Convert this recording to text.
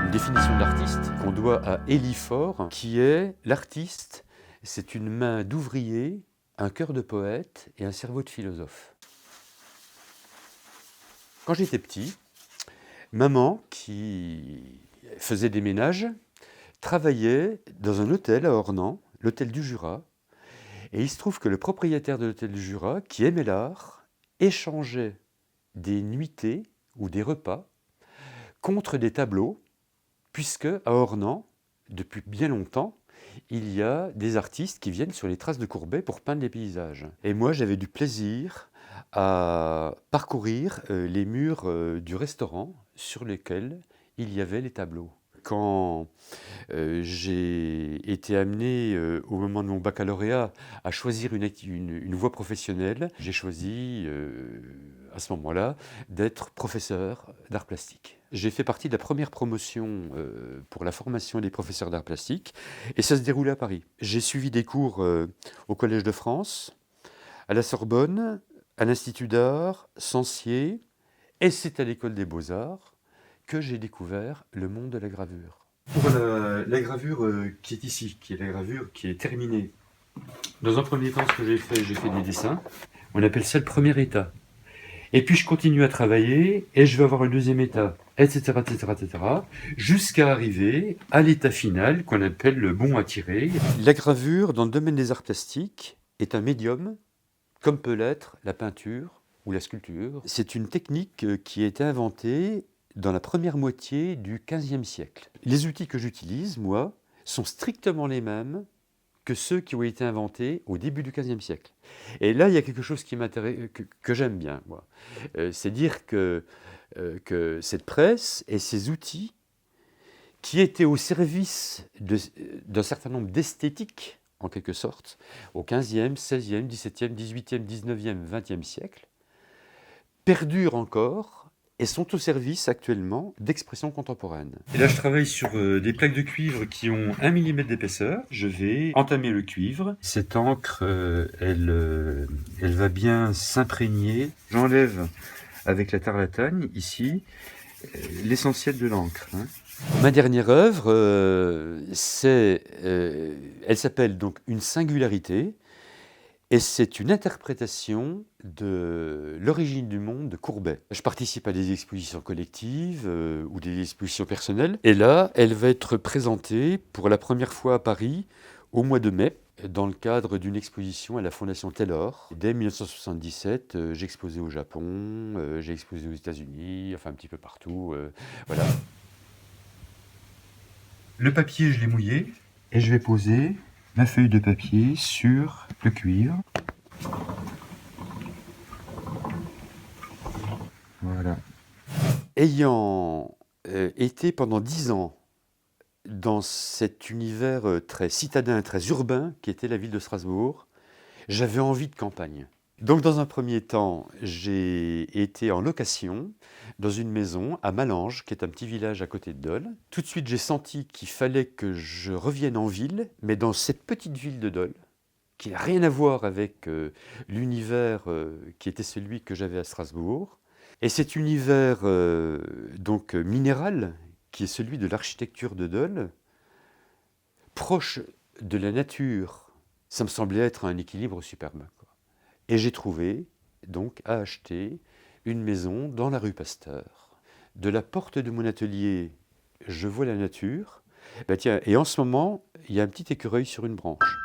une définition de l'artiste qu'on doit à Élie Faure, qui est l'artiste, c'est une main d'ouvrier, un cœur de poète et un cerveau de philosophe. Quand j'étais petit, maman, qui faisait des ménages, travaillait dans un hôtel à Ornans, l'hôtel du Jura, et il se trouve que le propriétaire de l'hôtel du Jura, qui aimait l'art, échangeait des nuitées ou des repas contre des tableaux, puisque à Ornans, depuis bien longtemps, il y a des artistes qui viennent sur les traces de Courbet pour peindre des paysages. Et moi, j'avais du plaisir à parcourir les murs du restaurant sur lesquels il y avait les tableaux. Quand j'ai été amené, au moment de mon baccalauréat, à choisir une voie professionnelle, j'ai choisi, à ce moment-là, d'être professeur d'art plastique. J'ai fait partie de la première promotion pour la formation des professeurs d'art plastique, et ça se déroulait à Paris. J'ai suivi des cours au Collège de France, à la Sorbonne, à l'Institut d'art, Censier, et c'est à l'École des Beaux-Arts que j'ai découvert le monde de la gravure. Pour la gravure qui est ici, qui est la gravure qui est terminée. Dans un premier temps, ce que j'ai fait des dessins. On appelle ça le premier état. Et puis je continue à travailler et je vais avoir un deuxième état, etc., etc., etc., jusqu'à arriver à l'état final qu'on appelle le bon à tirer. La gravure, dans le domaine des arts plastiques, est un médium, comme peut l'être la peinture ou la sculpture. C'est une technique qui a été inventée dans la première moitié du XVe siècle. Les outils que j'utilise, moi, sont strictement les mêmes que ceux qui ont été inventés au début du XVe siècle. Et là, il y a quelque chose qui m'intéresse, que j'aime bien, moi. C'est dire que cette presse et ces outils qui étaient au service d'un certain nombre d'esthétiques, en quelque sorte, au XVe, XVIe, XVIIe, XVIIIe, XIXe, XXe siècle, perdurent encore et sont au service actuellement d'expression contemporaine. Et là, je travaille sur des plaques de cuivre qui ont 1 mm d'épaisseur. Je vais entamer le cuivre. Cette encre, elle va bien s'imprégner. J'enlève avec la tarlatane, ici, l'essentiel de l'encre. Ma dernière œuvre, elle s'appelle donc Une singularité. Et c'est une interprétation de l'origine du monde de Courbet. Je participe à des expositions collectives ou des expositions personnelles. Et là, elle va être présentée pour la première fois à Paris au mois de mai, dans le cadre d'une exposition à la Fondation Taylor. Dès 1977, j'ai exposé au Japon, j'ai exposé aux États-Unis, enfin un petit peu partout. Voilà. Le papier, je l'ai mouillé et je vais poser ma feuille de papier sur le cuivre. Voilà. Ayant été pendant 10 ans dans cet univers très citadin, très urbain, qui était la ville de Strasbourg, j'avais envie de campagne. Donc dans un premier temps, j'ai été en location dans une maison à Malange, qui est un petit village à côté de Dole. Tout de suite, j'ai senti qu'il fallait que je revienne en ville, mais dans cette petite ville de Dole, qui n'a rien à voir avec l'univers qui était celui que j'avais à Strasbourg. Et cet univers donc minéral, qui est celui de l'architecture de Dole, proche de la nature, ça me semblait être un équilibre superbe, quoi. Et j'ai trouvé donc à acheter une maison dans la rue Pasteur. De la porte de mon atelier, je vois la nature. Ben tiens, et en ce moment, il y a un petit écureuil sur une branche.